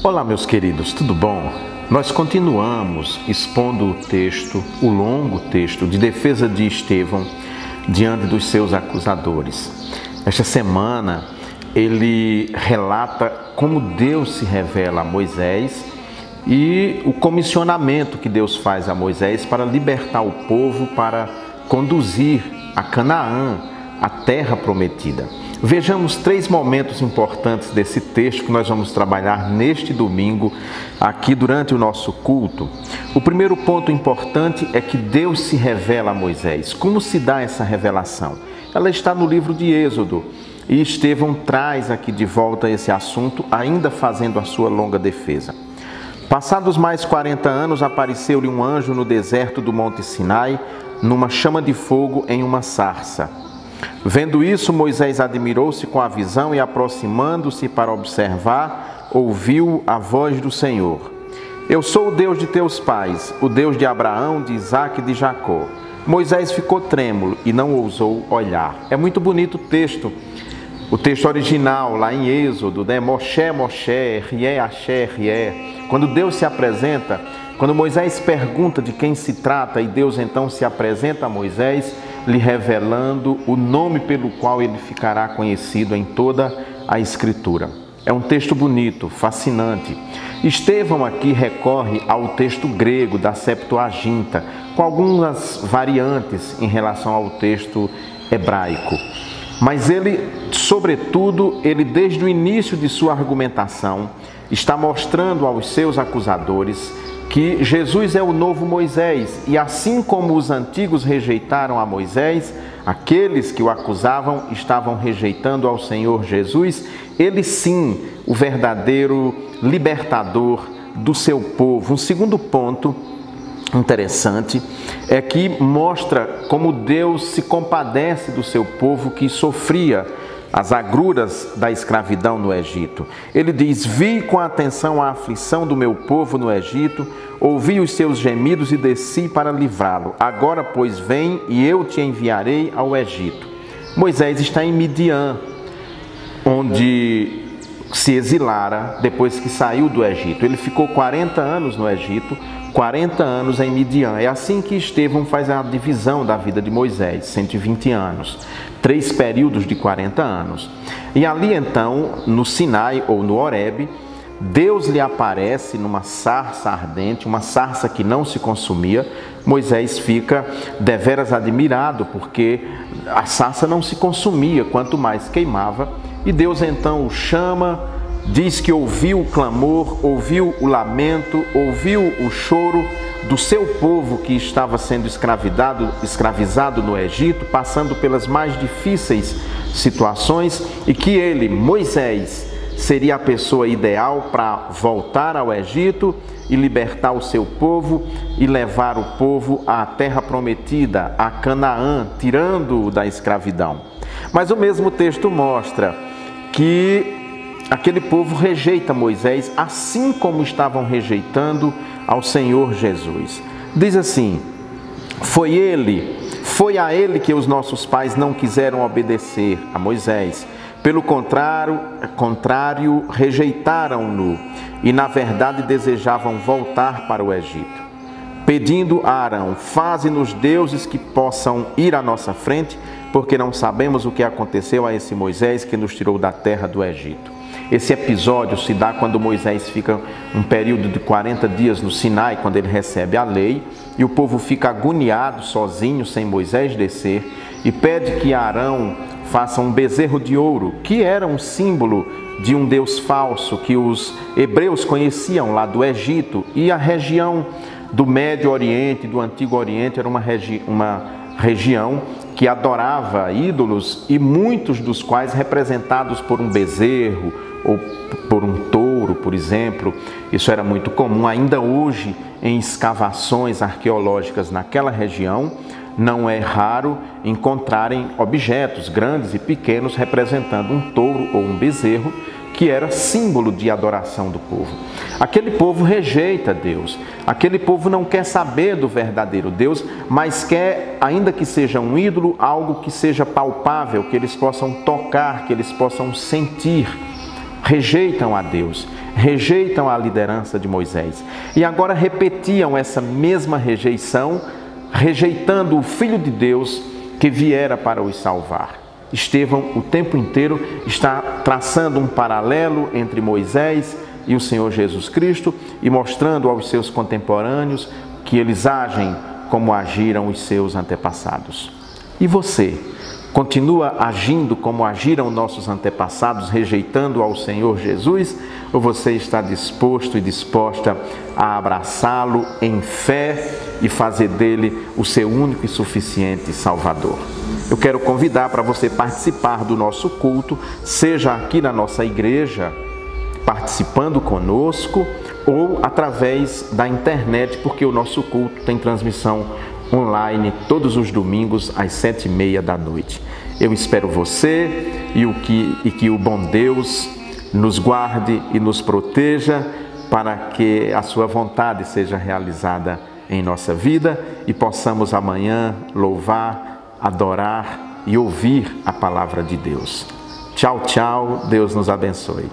Olá, meus queridos, tudo bom? Nós continuamos expondo o texto, o longo texto de defesa de Estevão diante dos seus acusadores. Esta semana ele relata como Deus se revela a Moisés e o comissionamento que Deus faz a Moisés para libertar o povo, para conduzir a Canaã, a terra prometida. Vejamos três momentos importantes desse texto que nós vamos trabalhar neste domingo, aqui durante o nosso culto. O primeiro ponto importante é que Deus se revela a Moisés. Como se dá essa revelação? Ela está no livro de Êxodo e Estevão traz aqui de volta esse assunto, ainda fazendo a sua longa defesa. Passados mais 40 anos, apareceu-lhe um anjo no deserto do Monte Sinai, numa chama de fogo em uma sarça. Vendo isso, Moisés admirou-se com a visão e, aproximando-se para observar, ouviu a voz do Senhor. Eu sou o Deus de teus pais, o Deus de Abraão, de Isaque e de Jacó. Moisés ficou trêmulo e não ousou olhar. É muito bonito o texto original lá em Êxodo, né? Moshe, Moshe, Rié, Axé, Rié. Quando Deus se apresenta, quando Moisés pergunta de quem se trata e Deus então se apresenta a Moisés, lhe revelando o nome pelo qual ele ficará conhecido em toda a Escritura. É um texto bonito, fascinante. Estevão aqui recorre ao texto grego da Septuaginta, com algumas variantes em relação ao texto hebraico. Mas ele, sobretudo, desde o início de sua argumentação, está mostrando aos seus acusadores que Jesus é o novo Moisés, e assim como os antigos rejeitaram a Moisés, aqueles que o acusavam estavam rejeitando ao Senhor Jesus, ele sim, o verdadeiro libertador do seu povo. Um segundo ponto interessante é que mostra como Deus se compadece do seu povo que sofria as agruras da escravidão no Egito. Ele diz: vi com atenção a aflição do meu povo no Egito, ouvi os seus gemidos e desci para livrá-lo. Agora, pois, vem e eu te enviarei ao Egito. Moisés está em Midian, onde se exilara depois que saiu do Egito. Ele ficou 40 anos no Egito, 40 anos em Midian. É assim que Estevão faz a divisão da vida de Moisés, 120 anos. 3 períodos de 40 anos. E ali então, no Sinai ou no Horebe, Deus lhe aparece numa sarça ardente, uma sarça que não se consumia. Moisés fica deveras admirado, porque a sarça não se consumia, quanto mais queimava. E Deus então o chama, diz que ouviu o clamor, ouviu o lamento, ouviu o choro do seu povo que estava sendo escravizado no Egito, passando pelas mais difíceis situações, e que ele, Moisés, seria a pessoa ideal para voltar ao Egito e libertar o seu povo e levar o povo à terra prometida, a Canaã, tirando-o da escravidão. Mas o mesmo texto mostra que aquele povo rejeita Moisés, assim como estavam rejeitando ao Senhor Jesus. Diz assim: foi a ele que os nossos pais não quiseram obedecer, a Moisés. Pelo contrário, rejeitaram-no e, na verdade, desejavam voltar para o Egito. Pedindo a Arão: faze-nos deuses que possam ir à nossa frente, porque não sabemos o que aconteceu a esse Moisés que nos tirou da terra do Egito. Esse episódio se dá quando Moisés fica um período de 40 dias no Sinai, quando ele recebe a lei, e o povo fica agoniado, sozinho, sem Moisés descer, e pede que Arão faça um bezerro de ouro, que era um símbolo de um Deus falso que os hebreus conheciam lá do Egito, e a região do Médio Oriente, do Antigo Oriente, era uma região que adorava ídolos, e muitos dos quais representados por um bezerro ou por um touro, por exemplo. Isso era muito comum. Ainda hoje, em escavações arqueológicas naquela região, não é raro encontrarem objetos grandes e pequenos representando um touro ou um bezerro, que era símbolo de adoração do povo. Aquele povo rejeita Deus, aquele povo não quer saber do verdadeiro Deus, mas quer, ainda que seja um ídolo, algo que seja palpável, que eles possam tocar, que eles possam sentir. rejeitam a Deus, rejeitam a liderança de Moisés. E agora repetiam essa mesma rejeição, rejeitando o Filho de Deus que viera para os salvar. Estevão, o tempo inteiro, está traçando um paralelo entre Moisés e o Senhor Jesus Cristo e mostrando aos seus contemporâneos que eles agem como agiram os seus antepassados. E você? Continua agindo como agiram nossos antepassados, rejeitando ao Senhor Jesus? Ou você está disposto e disposta a abraçá-lo em fé e fazer dele o seu único e suficiente Salvador? Eu quero convidar para você participar do nosso culto, seja aqui na nossa igreja, participando conosco, ou através da internet, porque o nosso culto tem transmissão online todos os domingos às 7h30 da noite. Eu espero você e que o bom Deus nos guarde e nos proteja para que a sua vontade seja realizada em nossa vida e possamos amanhã louvar, adorar e ouvir a palavra de Deus. Tchau, tchau. Deus nos abençoe.